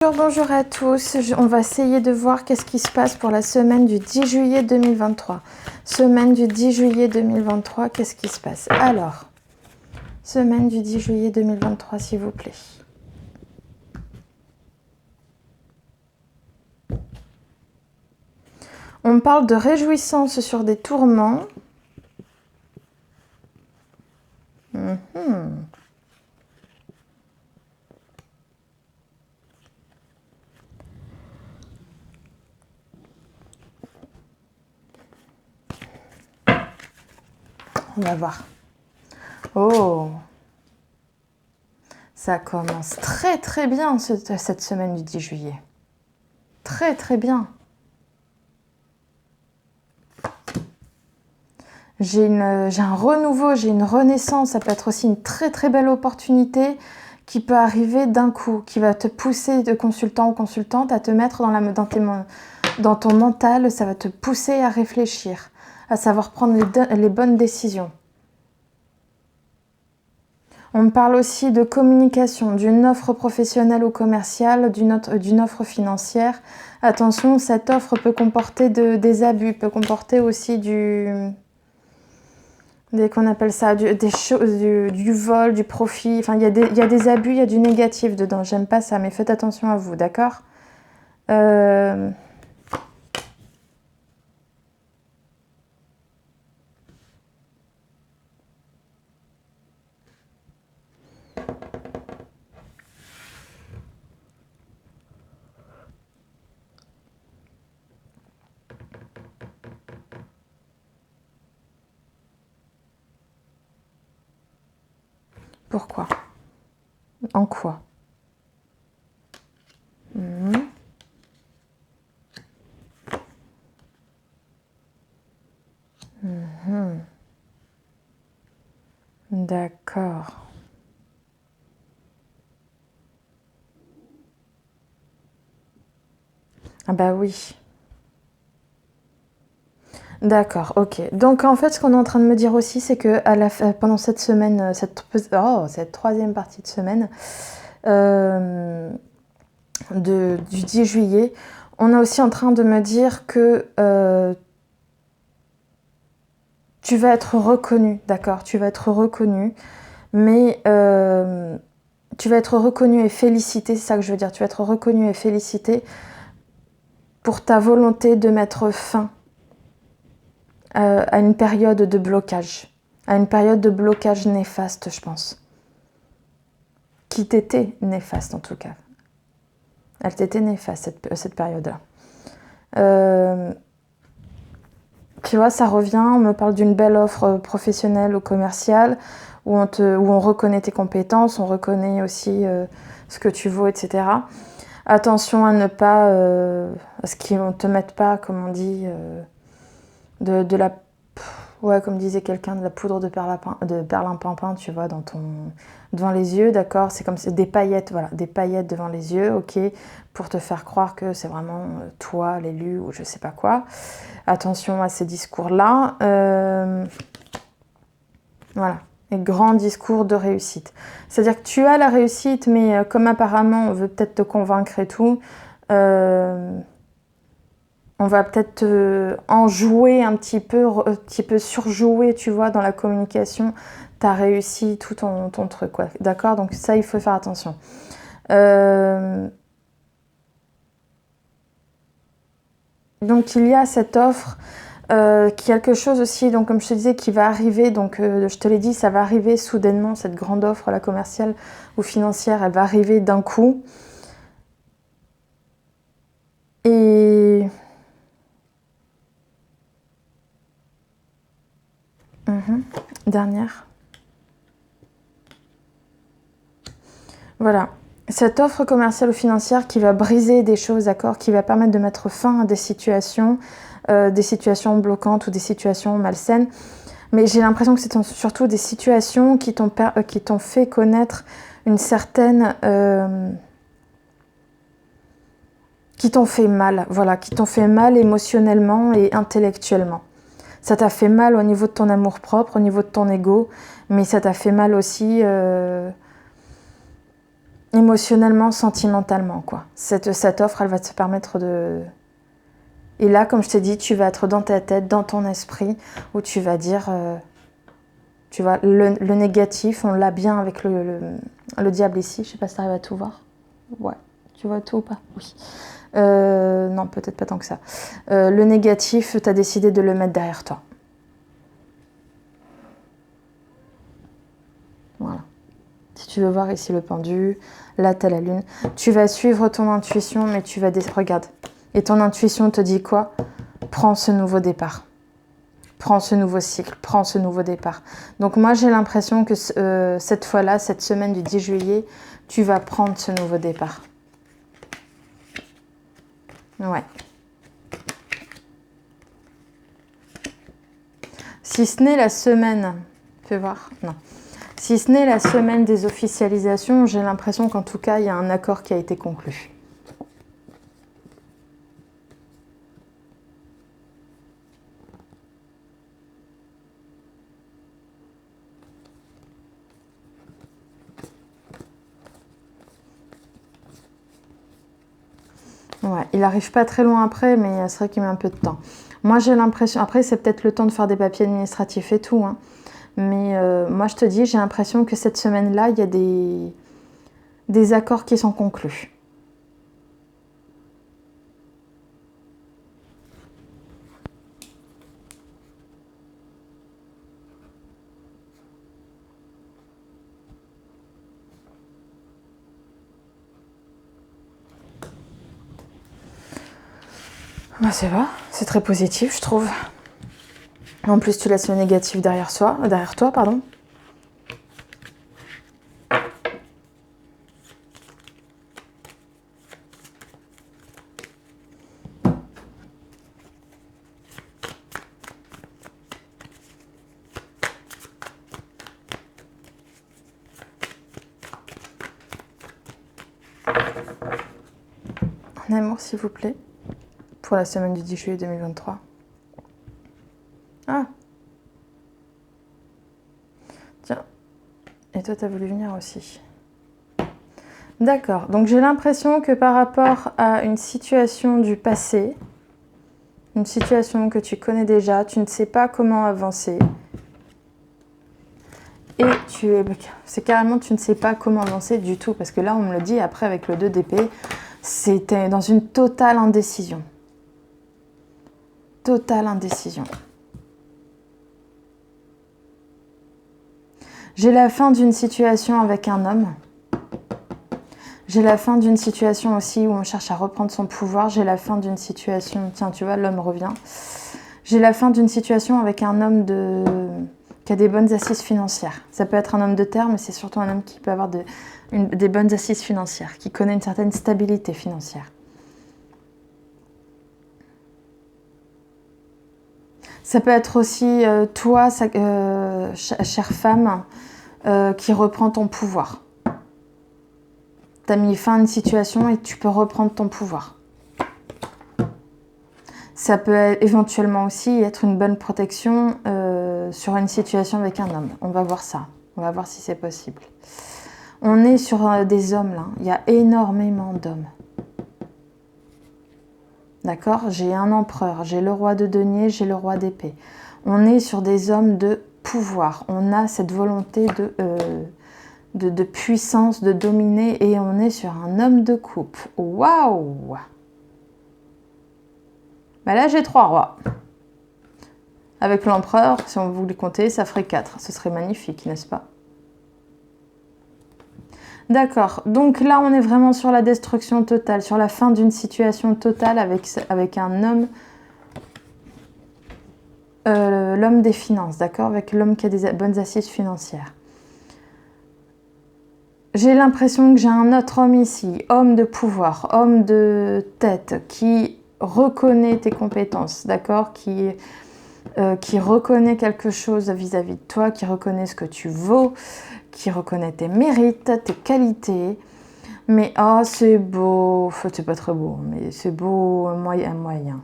Bonjour à tous, on va essayer de voir qu'est-ce qui se passe pour la semaine du 10 juillet 2023. Semaine du 10 juillet 2023, qu'est-ce qui se passe? Alors, semaine du 10 juillet 2023, s'il vous plaît. On parle de réjouissance sur des tourments. On va voir. Oh, ça commence très bien cette semaine du 10 juillet. Très bien. J'ai un renouveau, j'ai une renaissance. Ça peut être aussi une très belle opportunité qui peut arriver d'un coup, qui va te pousser de consultant ou consultante à te mettre dans ton mental. Ça va te pousser à réfléchir, à savoir prendre les bonnes décisions. On me parle aussi de communication, d'une offre professionnelle ou commerciale, d'une offre financière. Attention, cette offre peut comporter des abus, peut comporter aussi qu'on appelle ça, du vol, du profit. Enfin, il y a des abus, il y a du négatif dedans. J'aime pas ça, mais faites attention à vous, d'accord ? Pourquoi ? En quoi ? D'accord. Ah bah oui. D'accord, ok. Donc en fait, ce qu'on est en train de me dire aussi, c'est que pendant cette semaine, cette troisième partie de semaine du 10 juillet, on est aussi en train de me dire que tu vas être reconnu, d'accord ? Tu vas être reconnu, mais tu vas être reconnu et félicité, c'est ça que je veux dire. Tu vas être reconnu et félicité pour ta volonté de mettre fin à une période de blocage, à une période de blocage néfaste, je pense. Qui t'était néfaste en tout cas. Elle t'était néfaste, cette période-là. Tu vois, ça revient, on me parle d'une belle offre professionnelle ou commerciale où on reconnaît tes compétences, on reconnaît aussi ce que tu vaux, etc. Attention à ne pas, à ce qu'ils ne te mettent pas, comme on dit, de la... Ouais, comme disait quelqu'un, de la poudre de perlimpinpin, tu vois, devant les yeux, d'accord ? C'est comme des paillettes, voilà, des paillettes devant les yeux, ok, pour te faire croire que c'est vraiment toi, l'élu, ou je sais pas quoi. Attention à ces discours-là. Voilà, et grand discours de réussite. C'est-à-dire que tu as la réussite, mais comme apparemment on veut peut-être te convaincre et tout, on va peut-être enjouer un petit peu surjouer, tu vois, dans la communication. T'as réussi tout ton truc, quoi. D'accord ? Donc ça, il faut faire attention. Donc il y a cette offre, quelque chose aussi, donc comme je te disais, qui va arriver. Donc je te l'ai dit, ça va arriver soudainement, cette grande offre, la commerciale ou financière, elle va arriver d'un coup. Et... Dernière. Voilà. Cette offre commerciale ou financière qui va briser des choses, d'accord, qui va permettre de mettre fin à des situations bloquantes ou des situations malsaines. Mais j'ai l'impression que c'est surtout des situations qui t'ont fait connaître une certaine... qui t'ont fait mal, voilà, qui t'ont fait mal émotionnellement et intellectuellement. Ça t'a fait mal au niveau de ton amour-propre, au niveau de ton ego, mais ça t'a fait mal aussi émotionnellement, sentimentalement, quoi. Cette offre, elle va te permettre de... Et là, comme je t'ai dit, tu vas être dans ta tête, dans ton esprit, où tu vas dire... tu vois, le négatif, on l'a bien avec le diable ici. Je sais pas si tu arrives à tout voir. Ouais. Tu vois tout ou pas? Oui. Non, peut-être pas tant que ça. Le négatif, tu as décidé de le mettre derrière toi. Voilà. Si tu veux voir ici le pendu, là tu as la lune. Tu vas suivre ton intuition, mais tu vas... Regarde. Et ton intuition te dit quoi? Prends ce nouveau départ. Prends ce nouveau cycle, prends ce nouveau départ. Donc moi j'ai l'impression que cette fois-là, cette semaine du 10 juillet, tu vas prendre ce nouveau départ. Ouais. Si ce n'est la semaine, fais voir, non. Si ce n'est la semaine des officialisations, j'ai l'impression qu'en tout cas, il y a un accord qui a été conclu. Ouais, il n'arrive pas très loin après, mais c'est vrai qu'il met un peu de temps. Moi, j'ai l'impression... Après, c'est peut-être le temps de faire des papiers administratifs et tout, hein. Mais moi, je te dis, j'ai l'impression que cette semaine-là, il y a des accords qui sont conclus. Bah, c'est vrai, c'est très positif, je trouve. En plus, tu laisses le négatif derrière toi, pardon. Un amour, s'il vous plaît, pour la semaine du 10 juillet 2023. Ah. Tiens. Et toi, t'as voulu venir aussi. D'accord. Donc, j'ai l'impression que par rapport à une situation du passé, une situation que tu connais déjà, tu ne sais pas comment avancer. Et c'est carrément, tu ne sais pas comment avancer du tout. Parce que là, on me le dit, après, avec le 2 d'épée, c'était dans une totale indécision. Totale indécision. J'ai la fin d'une situation avec un homme. J'ai la fin d'une situation aussi où on cherche à reprendre son pouvoir. J'ai la fin d'une situation... Tiens, tu vois, l'homme revient. J'ai la fin d'une situation avec un homme qui a des bonnes assises financières. Ça peut être un homme de terre, mais c'est surtout un homme qui peut avoir des bonnes assises financières, qui connaît une certaine stabilité financière. Ça peut être aussi toi, chère femme, qui reprend ton pouvoir. Tu as mis fin à une situation et tu peux reprendre ton pouvoir. Ça peut éventuellement aussi être une bonne protection sur une situation avec un homme. On va voir ça. On va voir si c'est possible. On est sur des hommes là. Il y a énormément d'hommes. D'accord? J'ai un empereur, j'ai le roi de denier, j'ai le roi d'épée. On est sur des hommes de pouvoir. On a cette volonté de puissance, de dominer, et on est sur un homme de coupe. Waouh! Bah là, j'ai 3 rois. Avec l'empereur, si on voulait compter, ça ferait 4. Ce serait magnifique, n'est-ce pas? D'accord. Donc là, on est vraiment sur la destruction totale, sur la fin d'une situation totale avec un homme, l'homme des finances, d'accord? Avec l'homme qui a des bonnes assises financières. J'ai l'impression que j'ai un autre homme ici, homme de pouvoir, homme de tête, qui reconnaît tes compétences, d'accord? Qui reconnaît quelque chose vis-à-vis de toi, qui reconnaît ce que tu vaux, qui reconnaît tes mérites, tes qualités. Mais oh, c'est beau, c'est pas très beau, mais c'est beau, moyen.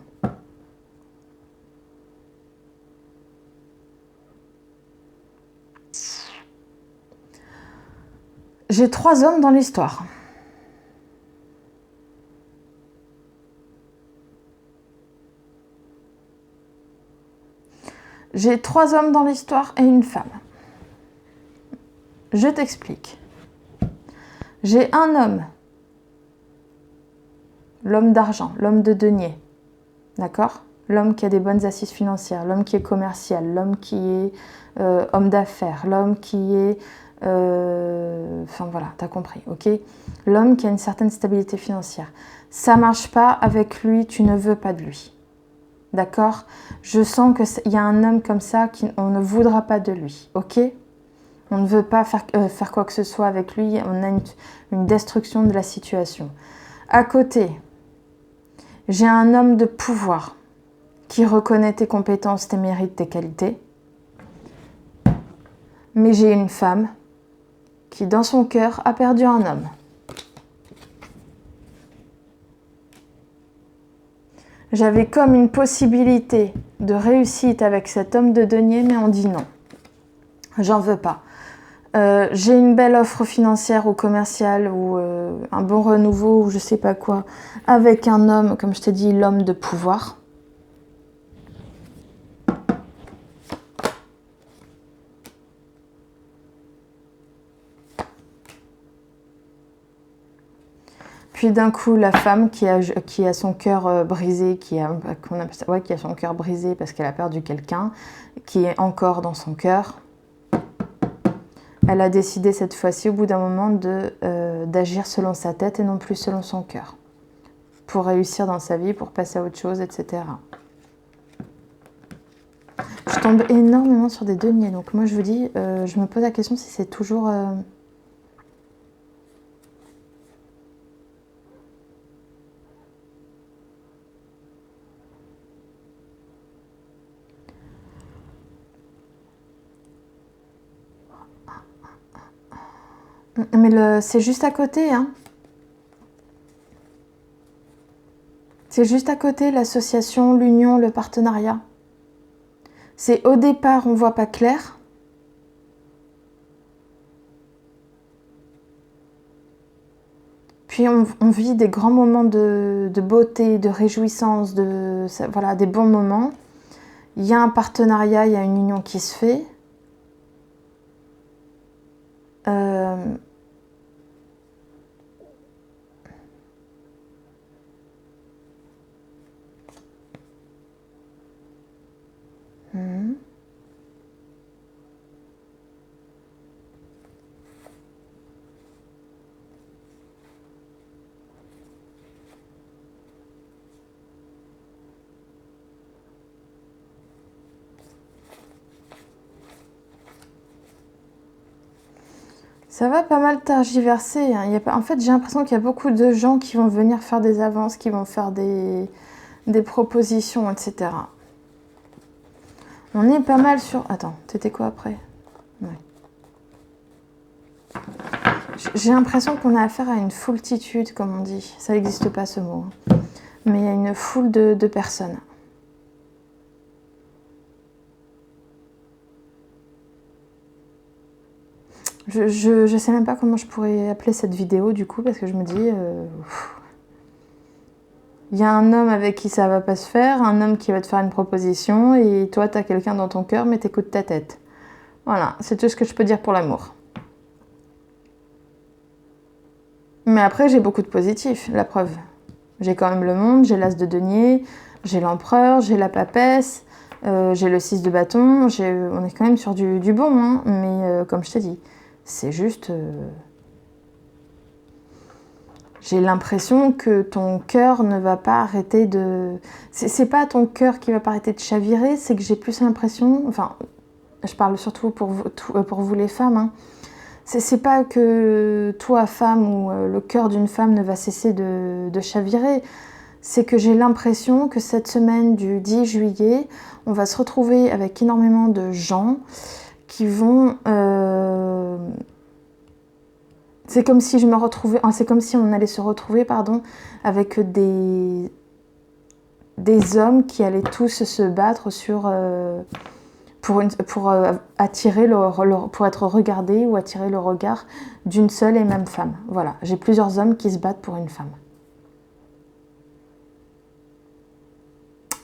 J'ai 3 hommes dans l'histoire. J'ai 3 hommes dans l'histoire et une femme. Je t'explique. J'ai un homme, l'homme d'argent, l'homme de denier, d'accord? L'homme qui a des bonnes assises financières, l'homme qui est commercial, l'homme qui est homme d'affaires, l'homme qui est... Enfin voilà, t'as compris, ok? L'homme qui a une certaine stabilité financière. Ça marche pas avec lui, tu ne veux pas de lui. D'accord? Je sens qu'il y a un homme comme ça, on ne voudra pas de lui, ok? On ne veut pas faire quoi que ce soit avec lui, on a une destruction de la situation. À côté, j'ai un homme de pouvoir qui reconnaît tes compétences, tes mérites, tes qualités. Mais j'ai une femme qui, dans son cœur, a perdu un homme. J'avais comme une possibilité de réussite avec cet homme de denier, mais on dit non. J'en veux pas. J'ai une belle offre financière ou commerciale ou un bon renouveau ou je sais pas quoi avec un homme, comme je t'ai dit, l'homme de pouvoir. Puis d'un coup, la femme qui a son cœur brisé, qui a son cœur brisé parce qu'elle a perdu quelqu'un, qui est encore dans son cœur. Elle a décidé cette fois-ci, au bout d'un moment, d'agir selon sa tête et non plus selon son cœur. Pour réussir dans sa vie, pour passer à autre chose, etc. Je tombe énormément sur des deniers. Donc moi, je vous dis, je me pose la question si c'est toujours... Mais c'est juste à côté, hein. C'est juste à côté, l'association, l'union, le partenariat. C'est au départ, on ne voit pas clair. Puis on vit des grands moments de beauté, de réjouissance, voilà, des bons moments. Il y a un partenariat, il y a une union qui se fait. Ça va pas mal tergiverser, hein. En fait, j'ai l'impression qu'il y a beaucoup de gens qui vont venir faire des avances, qui vont faire des propositions, etc. On est pas mal sur... Attends, c'était quoi après? Ouais. J'ai l'impression qu'on a affaire à une foultitude, comme on dit. Ça n'existe pas ce mot. Mais il y a une foule de personnes. Je sais même pas comment je pourrais appeler cette vidéo du coup, parce que je me dis... Il y a un homme avec qui ça va pas se faire, un homme qui va te faire une proposition, et toi t'as quelqu'un dans ton cœur, mais t'écoutes ta tête. Voilà, c'est tout ce que je peux dire pour l'amour. Mais après, j'ai beaucoup de positifs, la preuve. J'ai quand même le monde, j'ai l'as de denier, j'ai l'empereur, j'ai la papesse, j'ai le 6 de bâton, on est quand même sur du bon, hein, mais comme je t'ai dit, c'est juste... J'ai l'impression que ton cœur ne va pas arrêter de... C'est pas ton cœur qui va pas arrêter de chavirer, c'est que j'ai plus l'impression... Enfin, je parle surtout pour vous les femmes, hein. C'est pas que toi, femme, ou le cœur d'une femme ne va cesser de chavirer. C'est que j'ai l'impression que cette semaine du 10 juillet, on va se retrouver avec énormément de gens qui vont... C'est comme si on allait se retrouver, pardon, avec des hommes qui allaient tous se battre pour attirer pour être regardés ou attirer le regard d'une seule et même femme. Voilà, j'ai plusieurs hommes qui se battent pour une femme.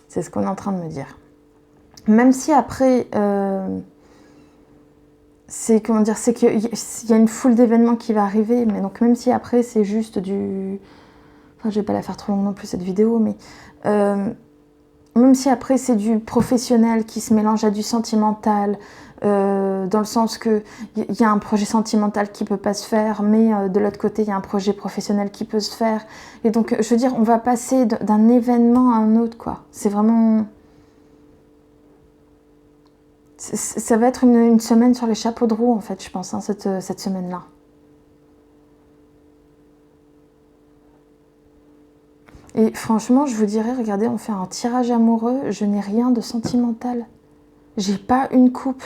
C'est ce qu'on est en train de me dire. Même si après, c'est comment dire, c'est qu'il y a une foule d'événements qui va arriver, mais donc même si après c'est juste du... Enfin, je vais pas la faire trop longue non plus cette vidéo, mais même si après c'est du professionnel qui se mélange à du sentimental, dans le sens que il y a un projet sentimental qui peut pas se faire, mais de l'autre côté il y a un projet professionnel qui peut se faire. Et donc je veux dire, on va passer d'un événement à un autre, quoi. C'est vraiment... Ça va être une semaine sur les chapeaux de roue, en fait, je pense, hein, cette semaine-là. Et franchement, je vous dirais, regardez, on fait un tirage amoureux, je n'ai rien de sentimental. J'ai pas une coupe.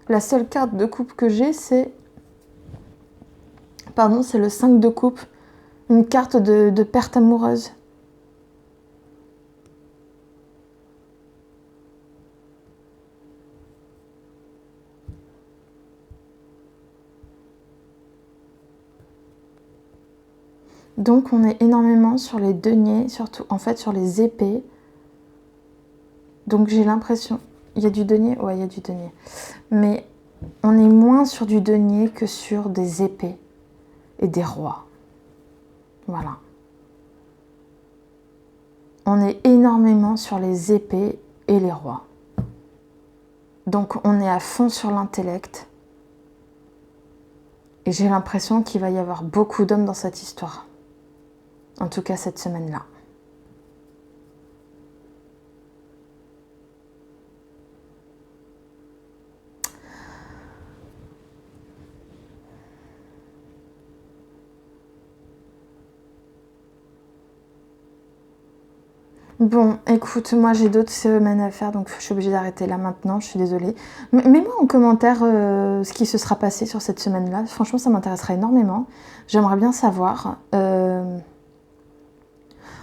La seule carte de coupe que j'ai, c'est... Pardon, c'est le 5 de coupe. Une carte de perte amoureuse. Donc on est énormément sur les deniers, surtout en fait sur les épées. Donc j'ai l'impression... Il y a du denier? Ouais, il y a du denier. Mais on est moins sur du denier que sur des épées et des rois. Voilà. On est énormément sur les épées et les rois. Donc on est à fond sur l'intellect. Et j'ai l'impression qu'il va y avoir beaucoup d'hommes dans cette histoire. En tout cas cette semaine-là. Bon, écoute, moi j'ai d'autres semaines à faire, donc je suis obligée d'arrêter là maintenant, je suis désolée. Mets-moi en commentaire ce qui se sera passé sur cette semaine-là. Franchement, ça m'intéresserait énormément. J'aimerais bien savoir.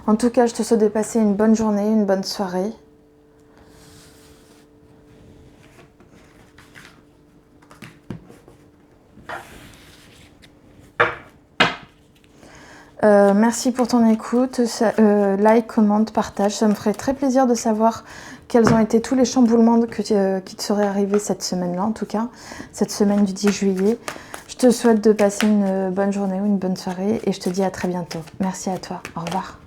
En tout cas, je te souhaite de passer une bonne journée, une bonne soirée. Merci pour ton écoute, like, commente, partage, ça me ferait très plaisir de savoir quels ont été tous les chamboulements qui te seraient arrivés cette semaine-là, en tout cas, cette semaine du 10 juillet. Je te souhaite de passer une bonne journée ou une bonne soirée et je te dis à très bientôt. Merci à toi, au revoir.